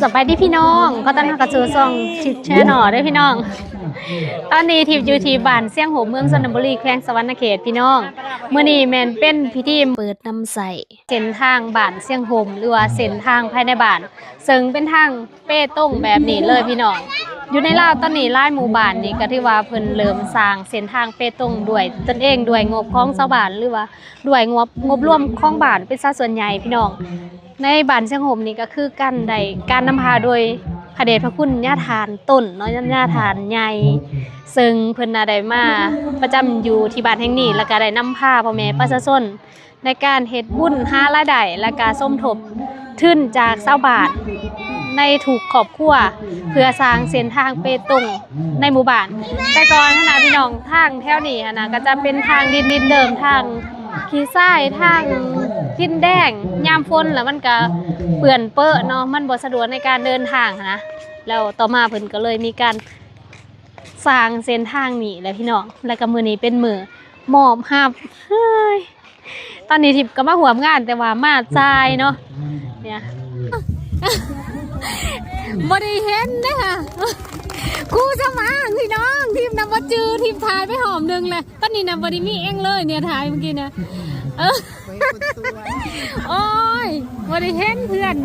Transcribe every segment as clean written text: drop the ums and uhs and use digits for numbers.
สบายดีพี่น้องก็ต้อนรับกระชูซองชิดแช่หน่อได้พี่น้องตอนนี้ทีมอยู่ที่บ้านเสี่ยงโหมเมืองชลบุรีแขวงสะหวรรณเขตพี่น้องมื้อนี้แม่นเป็นพิธีเปิดน้ำใสเส้นทางบ้านเสี่ยงโหมหรือว่าเส้นทางภายในบ้านซึ่งเป็นทางเป้ต้งแบบนี้เลยพี่น้องอยู่ในลาวตอนนี้หลายหมู่บ้านนี่ก็ถือว่าเพิ่นเริ่มสร้างเส้นทางเป้ต้งด้วยตนเองด้วยงบของชาวบ้านหรือว่าด้วยงบรวมของบ้านเป็นสัดส่วนใหญ่พี่น้องในบ้านเชียงโฮมนี่ก็คือการนำพาโดยพระเดชพระคุณย่าทานต้นเนาะย่าทานใหญ่ซึ่งเพิ่นได้มาประจำอยู่ที่บ้านแห่งนี้แล้วก็ได้นำพาพ่อแม่ประชาชนในการเฮ็ดบุญหารายได้และการสมทบทุนจากชาวบ้านในถูกครอบครัวเพื่อสร้างเส้นทางเปตงในหมู่บ้านแต่ก่อนนะพี่น้องทางแถวนี้นะก็จะเป็นทางดินเดิมทางขี้ทรายทางดินแดงยามฝนแล้วมันก็เปื้อนเปื้อเนาะมันบ่สะดวกในการเดินทางนะแล้วต่อมาเพิ่นก็เลยมีการสร้างเส้นทางนี้แหละพี่น้องแล้วก็มื้อนี้เป็นมื้อมอบรับตอนนี้ทิพย์ก็มาร่วมงานแต่ว่ามาจ่ายเนาะเนี่ยบ่ได้เห็นเด้อค่ะกูจะมาพี่น้องทีมนำบ่จือทีมถ่ายไปหอมนึงเลยตอนนี้นำบ่ได้มีเองเลยเนี่ยถ่ายเมื่อกี้เนี่ยโอ้ยบ่ได้เห็นเพื่อน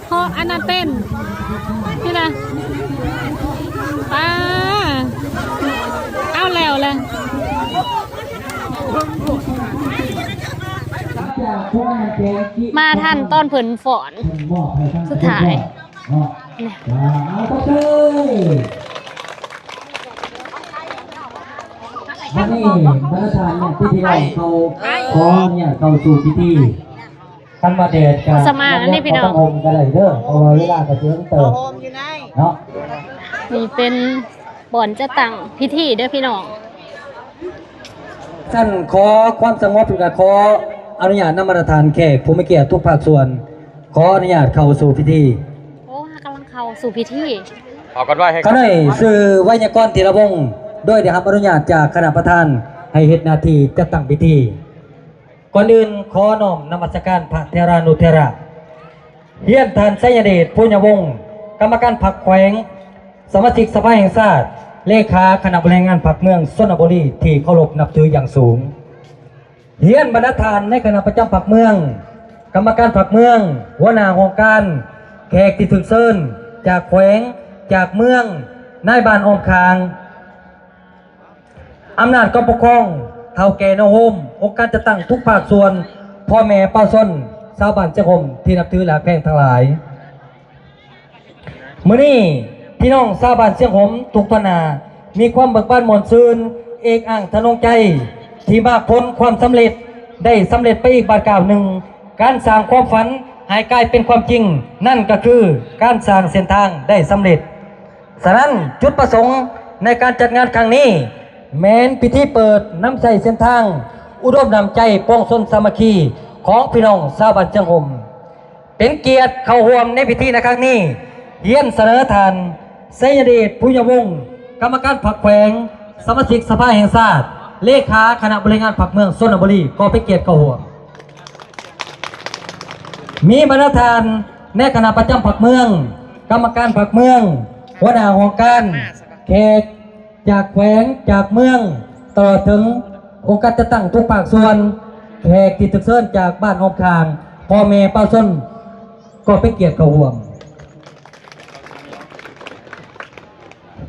เพราะอันนั้นเต้นนี่นะเอาแล้วเลยมาทันต้นเพิ่นฝอนสุดท้ายวันนี้พระราชทานเนี่ยพิธีเราเขาพร้อมเนี่ยเข้าสู่พิธีท่านมาเดชกับต้องอมกันเลยเด้อเพราะเวลากระเทือนเติมเนาะนี่เป็นบ่อนจะตั้งพิธีเด้อพี่น้องท่านขอความสงบกับขออนุญาตนำมาตรฐานแขกผู้มีเกียรติทุกภาคส่วนขออนุญาตเข้าสู่พิธีโอ้กำลังเข้าสู่พิธีออกกันว่าให้เขาได้สื่อไวยากรณ์ธีรวงศ์โดยได้รับอนุญาตจากคณะประธานให้เฮ็ดหน้าที่จัดตั้งพิธีก่อนอื่นขอน้อมนมัสการพระเทรานุเทระเฮียนทานไสยเดชพุญยวงศ์กรรมการพรรคแขวงสมาชิกสภาแห่งชาติเลขาคณะบริหารงานพรรคเมืองชลบุรีที่เคารพนับถืออย่างสูงเฮียนบรรณาธิการในคณะประจำพรรคเมืองกรรมการพรรคเมืองหัวหน้าโครงการแขกที่ถึงเซินจากแขวงจากเมืองนายบ้านออมคางอำนาจกองปกครองเท่าแก่นโฮมองค์การจะตั้งทุกภาคส่วนพ่อแม่ป้าส้นชาวบ้านเจ้าคมที่นับถือหลักแพงทั้งหลายมื้อนี้พี่น้องชาวบ้านเชียงหมทุกท่านนามีความเบิกบานมวลซื่นเอกอ่างทะนงใจที่มากพ้นความสำเร็จได้สำเร็จไปอีกบาทกล่าวหนึ่งการสร้างความฝันให้กลายเป็นความจริงนั่นก็คือการสร้างเส้นทางได้สำเร็จฉะนั้นจุดประสงค์ในการจัดงานครั้งนี้แม้นพิธีเปิดน้ำใสเส้นทางอุดมน้ำใจป้องชนสามัคคีของพี่น้องชาวบ้านเชียงหมเป็นเกียรติเข้าร่วมในพิธีในครั้งนี้เยี่ยมเสนอทานไสยเดชพุญยวงศ์กรรมการพรรคแขวงสมาชิกสภาแห่งชาติเลขาคณะบริหารพรรคเมืองชลบุรีก็เป็นเกียรติเข้าร่วมมีบรรณาธิการในคณะประจำพรรคเมืองกรรมการพรรคเมืองหัวหน้าโครงการแขกจากแขวงจากเมืองตลอดถึงองค์การจะตั้งทุกภาคส่วนแขกที่ถึกเซินจากบ้านออมคางพ่อแม่เป้าส้นก็เป็นเกียรติเข้าร่วม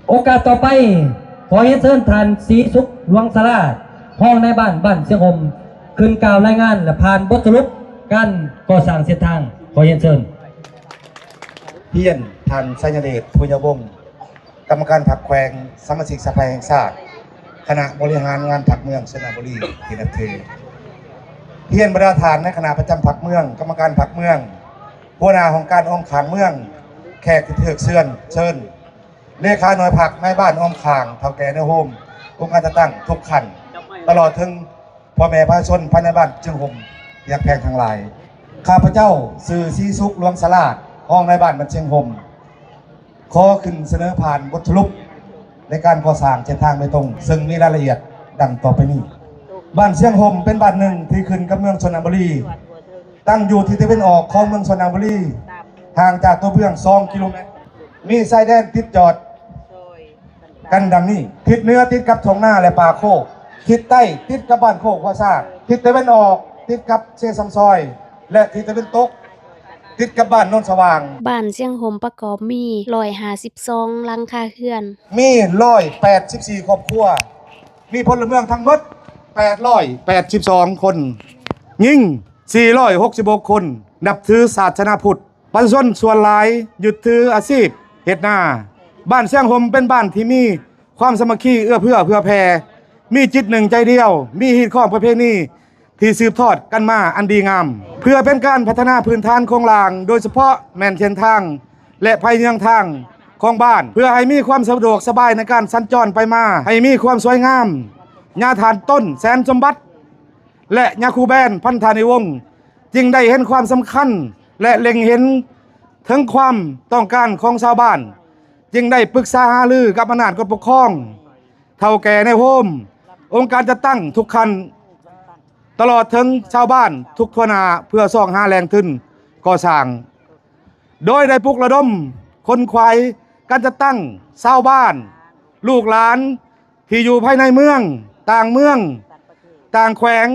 โอกาสต่อไปขอให้เชิญท่านศรีสุขหลวงสลาห้องในบ้านเชียงหมขึ้นกล่าวรายงานและผ่านบทสรุปการก่อสร้างเส้นทางขอเรียนเชิญเฮียนทันไสยเดชพุญยวงศ์กรรมการพรรคแขวงสมาชิกสภาแห่งชาติคณะบริหารงานพรรคเมืองชลบุรีที่นับถือเฮียนบรรณาธิการในคณะประจำพรรคเมืองกรรมการพรรคเมืองหัวหน้าของการอ้อมขางเมืองแขกที่เถือกเชิญเลขาหน่วยพรรคในบ้านอ้อมคางเท่าแก่ในโฮมองค์การจะตั้งทุกขันตลอดถึงพ่อแม่ประชาชนภายในบ้านเชียงหมอยากแพงทั้งหลายข้าพเจ้าสื่อศรีสุขหลวงสลาดห้องในบ้านเชียงหมขอขึ้นเสนอผ่านบทสรุปในการก่อสร้างเส้นทางไปตรงซึ่งมีรายละเอียดดังต่อไปนี้บ้านเชียงหมเป็นบ้านหนึ่งที่ขึ้นกับเมืองชลบุรีตั้งอยู่ที่ตะวันออกของเมืองชลบุรี ห่างจากตัวเมือง2 กิโลเมตรมีชายแดนติดจอดกันดังนี้ทิศเหนือติดกับทงหน้าและป่าโคกทิศใต้ติดกับบ้านโคกว่าซากทิศตะวันออกติดกับเชซัมซอยและทิศตะวันตกติดกับบ้านโนนสว่าง บ้านเสียงโฮมประกอบมี152หลังคาเรือน มี184ครอบครัวมีพลเมืองทั้งหมด882คนยิ่ง466คนนับถือศาสนาพุทธประชาชนส่วนหลายยึดถืออาชีพเฮ็ดนาบ้านเสียงโฮมเป็นบ้านที่มีความสามัคคีเอื้อเพื่อแผ่มีจิตหนึ่งใจเดียวมีฮีตของประเพณีที่สืบทอดกันมาอันดีงามเพื่อเป็นการพัฒนาพื้นฐานโครงสร้างโดยเฉพาะแม่นเส้นทางและภัยเมืองทางของบ้านเพื่อให้มีความสะดวกสบายในการสัญจรไปมาให้มีความสวยงามญาทานต้นแสนสมบัติและยาคูแบนพันธานิวงศ์จึงได้เห็นความสำคัญและเล็งเห็นถึงความต้องการของชาวบ้านจึงได้ปรึกษาหารือกับอำนาจกฎปกครองเฒ่าแก่ในโฮมองค์การจัดตั้งทุกคันตลอดถึงชาวบ้านทุกทั่วหน้าเพื่อส่องหาแรงทุนก่อสร้างโดยได้ปลุกระดมคนควายการจัดตั้งชาวบ้านลูกหลานที่อยู่ภายในเมืองต่างแขวง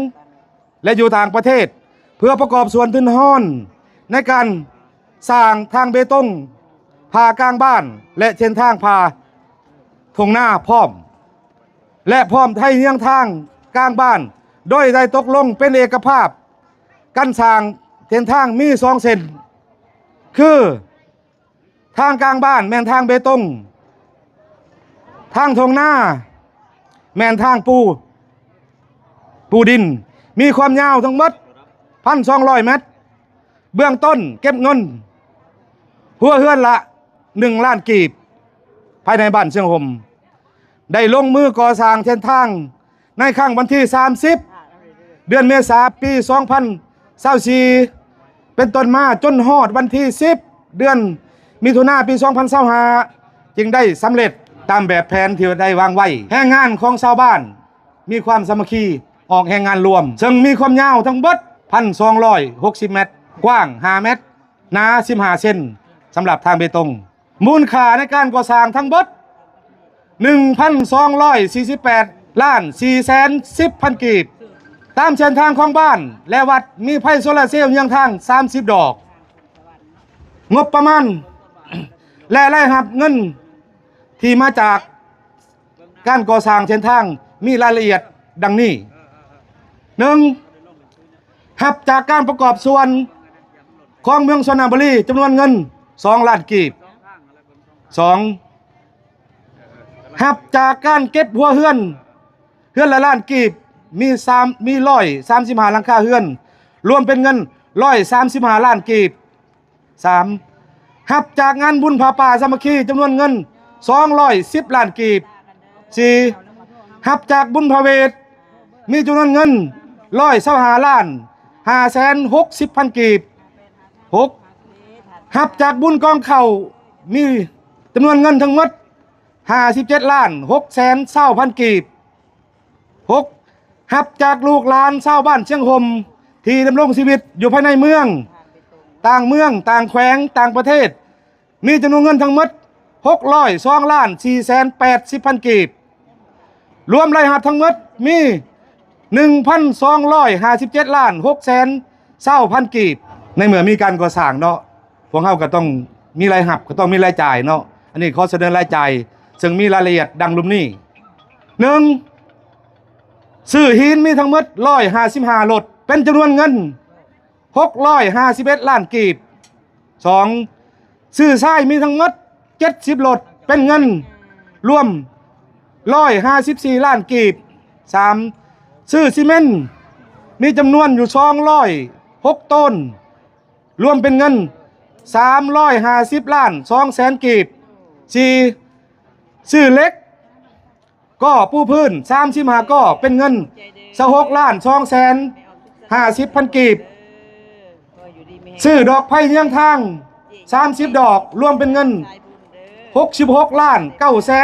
และอยู่ต่างประเทศเพื่อประกอบส่วนทุนห้อนในการสร้างทางเบตงผ่ากลางบ้านและเส้นทางผ่าทงหน้าพร้อมและพร้อมให้เลี้ยงทางกลางบ้านโดยได้ตกลงเป็นเอกภาพกันสร้างเส้นทางมี2 เส้นคือทางกลางบ้านแม่นทางเบตงทางทงหน้าแม่นทางปูดินมีความยาวทั้งหมด 1,200 เมตรเบื้องต้นเก็บเงินหัวเฮือนละ1 ล้านกีบภายในบ้านเชียงโฮมได้ลงมือก่อสร้างเส้นทางในครั้งวันที่30 เดือนเมษายนปี 2024เป็นต้นมาจนฮอดวันที่10 เดือนมิถุนายนปี 2025จึงได้สำเร็จตามแบบแผนที่ได้วางไว้แรงงานของชาวบ้านมีความสามัคคีออกแรงงานรวมซึ่งมีความยาวทั้งหมด 1,260 เมตรกว้าง5 เมตรหนา15 เซนสำหรับทางเบตงมูลค่าในการก่อสร้างทั้งหมด 1,248 ล้าน 410,000 กีบตามเส้นทางของบ้านและวัดมีไฟโซลาร์เซลล์เยื้องทาง30 ดอกงบประมาณและรายรับเงินที่มาจากการก่อสร้างเส้นทางมีรายละเอียดดังนี้ 1. หับจากการประกอบส่วนของเมืองชลบุรีจำนวนเงิน2 ล้านกีบ 2. หับจากการเก็บหัวเฮือนละล้านกีบมี135หลังคาเฮือนรวมเป็นเงิน135 ล้านกีบ 3. หับจากงานบุญผาป่าสามัคคีจำนวนเงิน210 ล้านกีบ 4. หับจากบุญพระเวทมีจำนวนเงิน125 ล้าน 560,000 กีบ 6. หับจากบุญกองเข่ามีจำนวนเงินทั้งหมด57 ล้าน 620,000 กีบ 6. หับจากลูกหลานชาวบ้านเชียงโฮมที่ดำรงชีวิตอยู่ภายในเมืองต่างแขวงต่างประเทศมีจำนวนเงินทั้งหมด602 ล้าน 480,000 กีบรวมรายรับทั้งหมดมี 1,257 ล้าน 620,000 กีบในเมื่อมีการก่อสร้างเนาะพวกเขาก็ต้องมีรายรับก็ต้องมีรายจ่ายเนาะอันนี้ขอเสนอรายจ่ายซึ่งมีรายละเอียดดังลุ่มนี้ 1. ซื้อหินมีทั้งหมด155 รถเป็นจำนวนเงิน651 ล้านกีบ 2. ซื้อทรายมีทั้งหมด70 รถเป็นเงินรวม154 ล้านกีบ 3. ซื้อซีเมนต์มีจำนวนอยู่206 ต้นรวมเป็นเงิน350 ล้าน 200,000 กีบ 4. ซื้อเหล็กก็ปูพื้น35ก็เป็นเงิน26 ล้าน 250,000 กีบซื้อดอกไผ่เยื้องทาง30 ดอกรวมเป็นเงิน66 ล้าน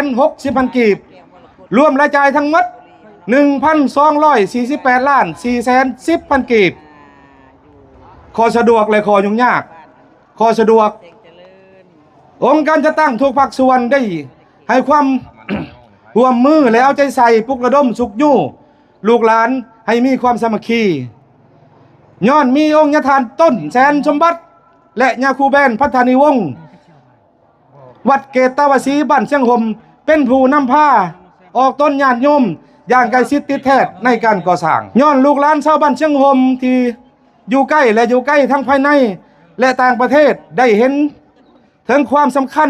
960,000 กีบรวมรายจ่ายทั้งหมด 1,248 ล้าน 410,000 กีบขอสะดวกและขอยุ่งยากขอสะดวก องค์การจะตั้งทุกภาคส่วนได้ให้ความ ร่วมมือและเอาใจใส่ปลุกระดมสุขยู่ลูกหลานให้มีความสามัคคีย้อนมีองค์ญาทานต้นแสนสมบัติและญาคูแบนพัฒนิวงศ์วัดเกตตาวสีบ้านเชียงหมเป็นผู้นำพาออกต้นญาติโยมอย่างใกล้ชิดติดแท้ในการก่อสร้างย้อนลูกหลานชาวบ้านเชียงหมที่อยู่ใกล้และอยู่ใกล้ทั้งภายในและต่างประเทศได้เห็นถึงความสำคัญ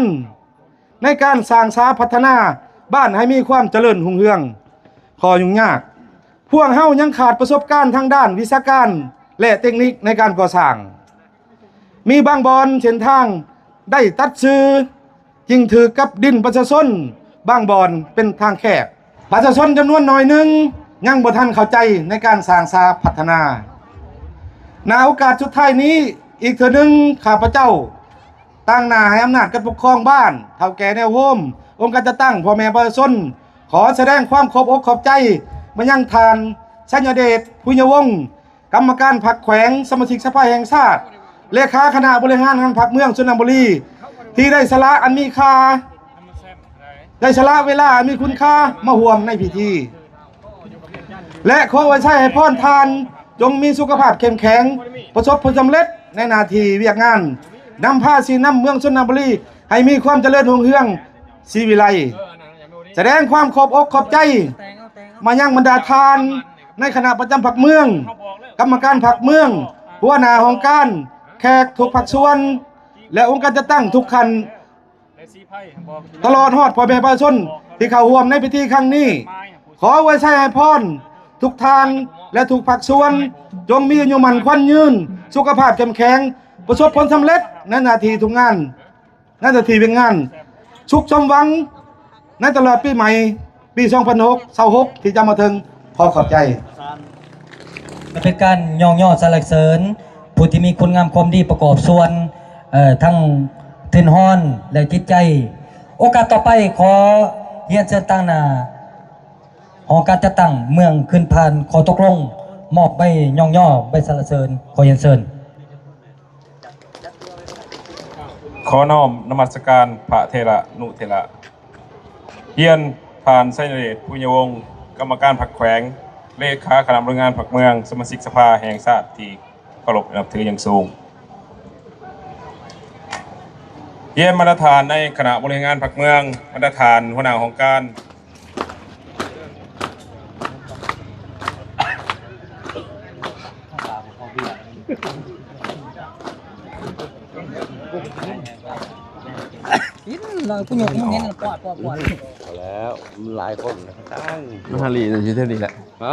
ในการสร้างสาพัฒนาบ้านให้มีความเจริญรุ่งเรืองขอยุ่งยากพวกเฮายังขาดประสบการณ์ทางด้านวิชาการและเทคนิคในการก่อสร้างมีบางบอนเส้นทางได้ตัดซื้อจึงถือกับดินประชาชนบางบอนเป็นทางแคบประชาชนจำนวนน้อยหนึ่งยังบ่ทันเข้าใจในการสร้างสาพัฒนาในโอกาสสุดท้ายนี้อีกเทื่อนึงข้าพเจ้าตั้งหน้าให้อำนาจการปกครองบ้านเฒ่าแก่แนวโฮมองค์การจะตั้งพ่อแม่ประชาชนขอแสดงความขอบอกขอบใจมายังทานชัญเดชพุญยวงศ์กรรมการพรรคแขวงสมาชิกสภาแห่งชาติเลขาคณะบริหารงานพรรคเมืองชลบุรีที่ได้สละอันมีค่าได้สละเวลาอันมีคุณค่ามาร่วมในพิธีและขอไว้ใช้ให้พรทานจงมีสุขภาพเข้มแข็งประสบผลสำเร็จในหน้าที่เวียกงานนำพาสีน้ำเมืองชลบุรีให้มีความเจริญรุ่งเรืองศรีวิไลแสดงความขอบอกขอบใจมายังบรรดาทานในคณะประจำพรรคเมืองกรรมการพรรคเมืองหัวหน้าองค์การแขกทุกภาคส่วนและองค์การจะตั้งทุกคันตลอดฮอดพ่อแม่ประชาชนที่เข้าร่วมในพิธีครั้งนี้ขอไว้ใช้ให้พรทุกทานและทุกภาคส่วนจงมีอายุมั่นขวัญยืนสุขภาพเข้มแข็งประสบผลสำเร็จในหน้าที่ทุกงานในหน้าที่เป็นงานสุขสมหวังในตลอดปีใหม่ปี2026ที่จะมาถึงขอขอบใจมันเป็นการย่อสรรเสริญผู้ที่มีคุณงามความดีประกอบส่วนทั้งทินฮ้อนและจิตใจโอกาสต่อไปขอเรียนเชิญตั้งหน้าหอการจัดตั้งเมืองขึ้นผ่านขอตกลงมอบใบย่อใบสรรเสริญขอเรียนเชิญขอน้อมนมัสการพระเทระนุเทระเฮียนผ่านไซเนเดชพุญยวงศ์กรรมการพรรคแขวงเลขาคณะบริหารพรรคเมืองสมาชิกสภาแห่งชาติที่เคารพนับถืออย่างสูงเยี่ยมมาตรฐานในคณะบริหารพรรคเมืองมาตรฐานหัวหน้าของการเราผู้หญิงผู้หญิงปอดแล้วหลายคนตั้งมหาลีจะชื่อเท่านี้แหละฮะ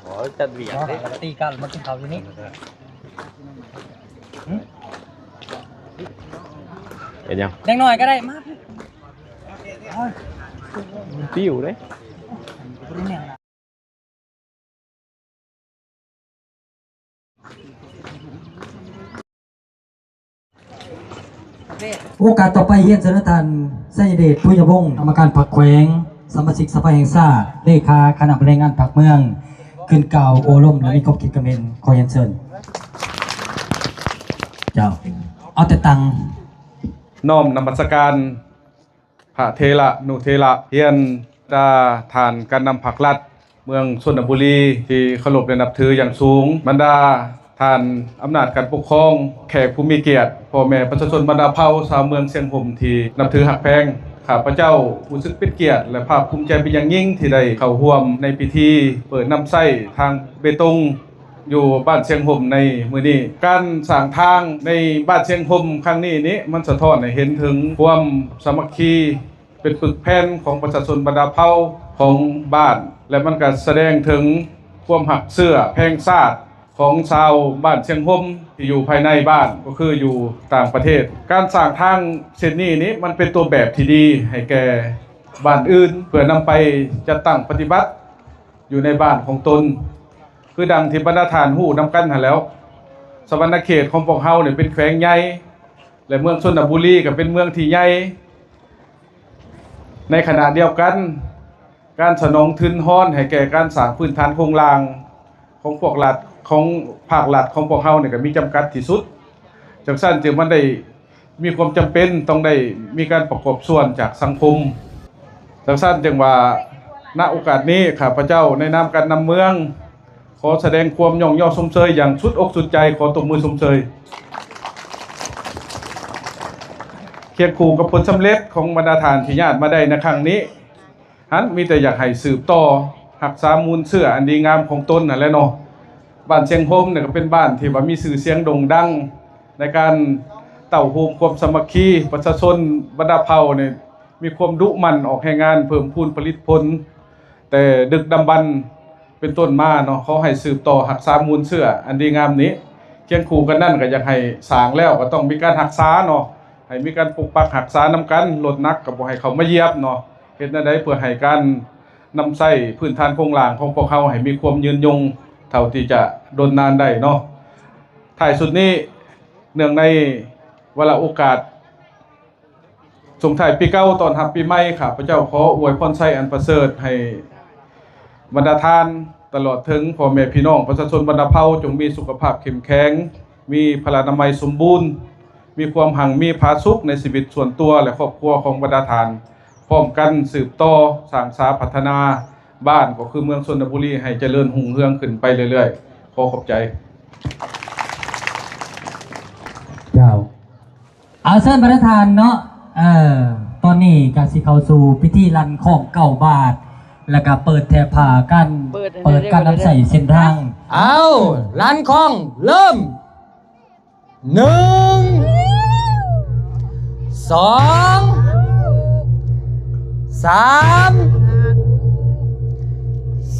ขอจัดเบียดตีกันมากินข้าวอยู่นี่เห็นยังเด็กหน่อยก็ได้มากปิ้วเลยโอกาสต่อไปเฮียนเสนอทานไซเดชพุญยวงศ์กรรมการพรรคแขวงสมาชิกสภาแห่งชาติเลขาคณะบริหารพรรคเมืองขึ้นกล่าวโอลมและมีขอบคิดกระเมนขอเรียนเชิญเจ้าเอาแต่ตังน้อมนมัสการพระเทระนุเทระเฮียนตาทานการนำผักลัดเมืองชลบุรีที่เคารพและนับถืออย่างสูงบรรดาทานอำนาจการปกครองแขกผู้มีเกียรติพ่อแม่ประชาชนบรรดาเผ่าชาวเมืองเชียงผมที่นับถือหักแพงข้าพเจ้ารู้สึกเป็นเกียรติและภาคภูมิใจเป็นอย่างยิ่งที่ได้เข้าร่วมในพิธีเปิดน้ำไส้ทางเบตงอยู่บ้านเชียงผมในมื้อนี้การสร้างทางในบ้านเชียงผมครั้งนี้มันสะท้อนให้เห็นถึงความสามัคคีเป็นปึกแผ่นของประชาชนบรรดาเผ่าของบ้านและมันก็แสดงถึงความหักเสื้อแพงชาติของชาวบ้านเชียงผมที่อยู่ภายในบ้านก็คืออยู่ต่างประเทศการสร้างทางเช่นนี้มันเป็นตัวแบบที่ดีให้แก่บ้านอื่นเพื่อนำไปจัดตั้งปฏิบัติอยู่ในบ้านของตนคือดังที่บรรดาทานหู้นำกันหาแล้วสวรรณเขตของพวกเฮาเนี่ยเป็นแขวงใหญ่และเมืองชลบุรีก็เป็นเมืองที่ใหญ่ในขณะเดียวกันการสนองทุนฮ้อนให้แก่การสร้างพื้นฐานโครงสร้างของพวกรัฐของภาครัฐของพวกเฮาเนี่ยก็มีจำกัดที่สุดจังซั่นจึงมันได้ มีความจำเป็นต้องได้มีการประกอบส่วนจากสังคมดังนั้นจึงว่าณโอกาสนี้ข้าพเจ้าในนามการนำเมืองขอแสดงความย่องย่อชมเชยอย่างสุดอกสุดใจขอตบมือชมเชยเคียงคู่กับผลสำเร็จของบรรดาทานที่ญาติมาได้ในครั้งนี้ฮันมีแต่อยากให้สืบต่อหักษามูลเชื่ออันดีงามของตนนั่นแหละเนาะบ้านเชียงโฮมเนี่ยก็เป็นบ้านที่ว่ามีชื่อเสียงโด่งดังในการเต่าโฮมความสามัคคีประชาชนบรรดาเผ่าเนี่ยมีความดุมันออกแห่งงานเพิ่มพูนผลิตผลแต่ดึกดำบรรพ์เป็นต้นมาเนาะเขาให้สืบต่อหักษามูลเชื่ออันดีงามนี้เคียงคู่กันนั่นก็อยากให้สร้างแล้วก็ต้องมีการหักษาเนาะให้มีการปกปักหักษานำกันลดนักกับบ่ให้เขามาเยียบเนาะเฮ็ดได้เพื่อให้การนำใช้พื้นฐานโครงหลังของพวกเขาให้มีความยืนยงเท่าที่จะดนนานได้เนาะท้ายสุดนี้เนื่องในเวลาโอกาสส่งท้ายปีเก่าตอนรับปีใหม่ข้าพเจ้าขออวยพรไส้อันประเสริฐให้บรรดาทานตลอดถึงพ่อแม่พี่น้องประชาชนบรรดาเผ่าจงมีสุขภาพเข้มแข็งมีพลานามัยสมบูรณ์มีความหังมีผาสุกในชีวิตส่วนตัวและครอบครัวของบรรดาทานพร้อมกันสืบต่อสร้างสาพัฒนาบ้านก็คือเมืองชนบุรีให้เจริญหุ่งเรืองขึ้นไปเรื่อยๆขอขอบใจเจ้าเอาเชิญประธานเนาะตอนนี้ก็สิเข้าสู่พิธีรันของเก่าบาทแล้วก็เปิดแถบผ่ากันเปิดการนำใส่เส้นทางเอารันของเริ่ม1 2 3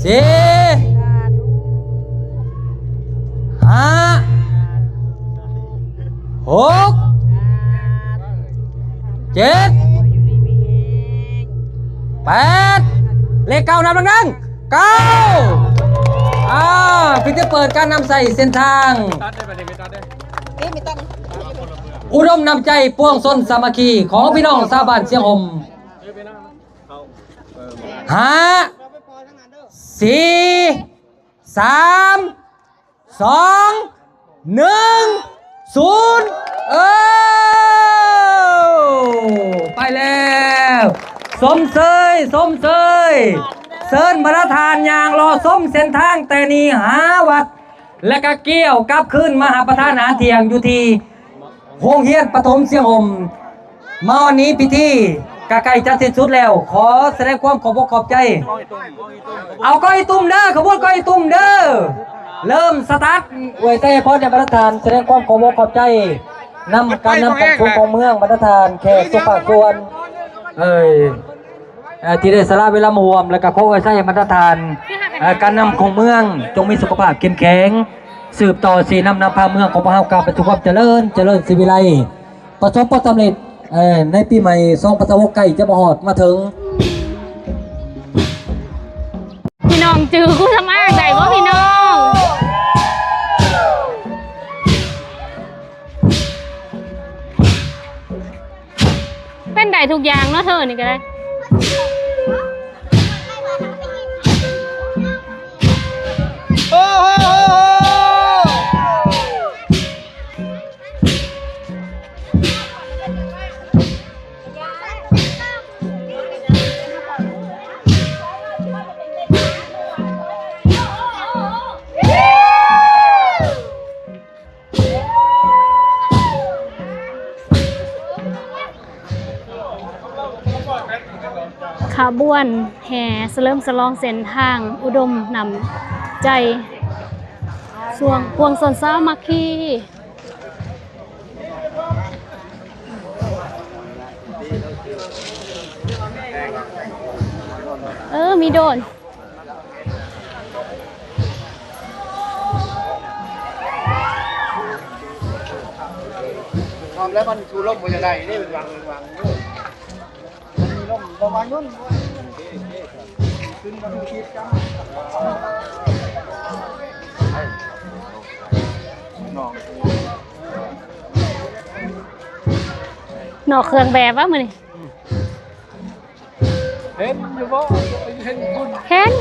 4 5 6 7 8เลข9นับดังๆ9พี่จะเปิดการนำใส่เส้นทางอุดมนำใจป้วงส้นสามัคคีของพี่น้องชาวบ้านเชียงหม5 4 3 2 1 0ไปแล้วสมเสยเซินบรรทานยางรอส้มเส้นทางแต่นี่หาวัดและก็เกี่ยวกับขึ้นมหาประธานอาหารเที่ยงอยู่ที่โรงเรียนปฐมเสียงหมมาวันนี้พิธีกะไก่จะสิ้นสุดแล้วขอแสดงความขอบอกขอบใจเอาก้อยตุ้มเด้อขบวนก้อยตุ้มเด้อเริ่มสตาร์ทอวยเต้พ่อในบรรทานแสดงความขอบอกขอบใจนำการนำของชมของเมืองบรรทานแขกสุภาพส่วนที่ได้สละเวลามวมและก็ขอไว้ใช้บรรทานการนำของเมืองจงมีสุขภาพเข้มแข็งสืบต่อสีนำพาเมืองของพระเฮากาไปสู่ความเจริญสิวิไลประสบผลสำเร็จในปีใหม่2026ใกล้จะมาฮอดมาถึงพี่น้องจือคู่สมากได้บ่พี่น้องเป็นได้ทุกอย่างเนาะเธอนี่ก็ได้ขบวนแห่เสริมสลองเส้นทางอุดมนำใจส่วงพวงสนสามัคคีมีโดนทำแล้วมันชูร่มบนยังไงนี่เป็นวางร่มประมาณนู้นขึ้นมาดูคลิปจังหนอกเครื่องแบบว่ามือนี่เห็นอยู่บ่เห็นคุณเห็น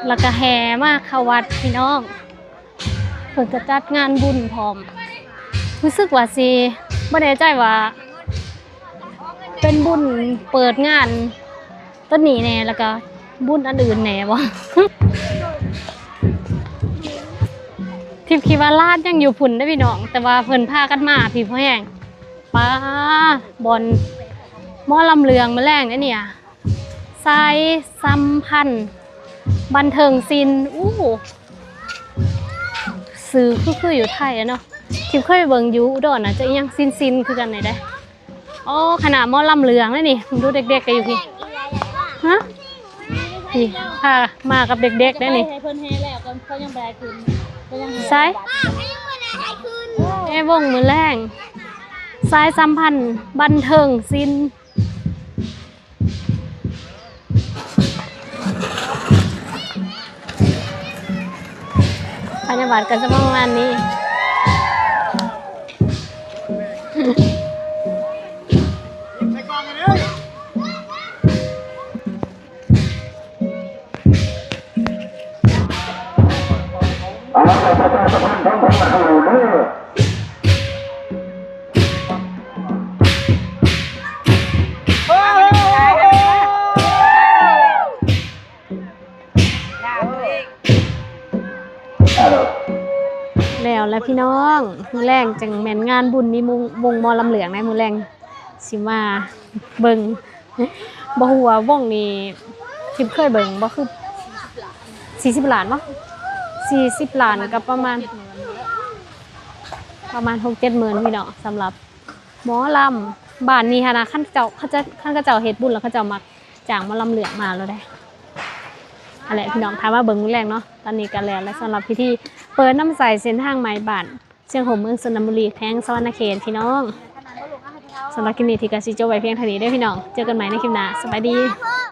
แล้วก็แห่มาเข้าวัดพี่น้องเพิ่นก็จัดงานบุญพร้อมรู้สึกว่าสิบ่แน่ใจว่าเป็นบุญเปิดงานต้นนี้แน่แล้วก็บุญอันอื่นแน่บ่ ทิพย์คิดว่าลาดยังอยู่พุ่นได้อพี่น้องแต่ว่าเพิ่นพากันมาพี่พ่อแห้งป้าบอลหม้อลำเลืองมาแรงเนี่ยสายสัมพันธ์บันเทิงศิลป์ซื้อคืออยู่ไทยอะเนาะทิพย์เคยไปเบิ่งอยู่อุดรน่ะจะยังซินคือกันไหนได้อ๋อขนาดหม้อลำเลืองเลยนี่ดูเด็กๆกันอยู่พี่ฮะนี่พามากับเด็กๆได้นี่เพิ่นแห่แล้วก่อนเขายังแบกขึ้นใช่วงมือแรงสายสัมพันธ์บันเทิงศิลป์บรรยากาศกันจะประมาณนี้ แล้วพี่น้องมือแรงจังแม่นงานบุญมีวงมอลำเหลืองในมือแรงสิมาเบิ่งบ่ฮู้ว่าวงนี้ทิพย์เคยเบิ่งบ่คือ40 ล้านบ่40 ล้านกับประมาณ 6-7 หมื่นพี่น้องสำหรับหมอลำบ้านนี้ค่ะนะขั้นเจ้าเฮ็ดบุญแล้วเขาเจ้ามักจ้างหมอลำเหลืองมาแล้วได้อะไรพี่น้องถามว่าเบิ่งมือแรงเนาะตอนนี้กันแล้วและสำหรับพิธีเปิดน้ำใสเส้นทางไม้บ้านเชียงโหมเมืองชลบุรีแข้งสวรรณเขตพี่น้องสำหรับคลิปนี้ที่กสิจบไว้เพียงเท่านี้เด้อพี่น้องเจอกันใหม่ในคลิปหน้าสวัสดี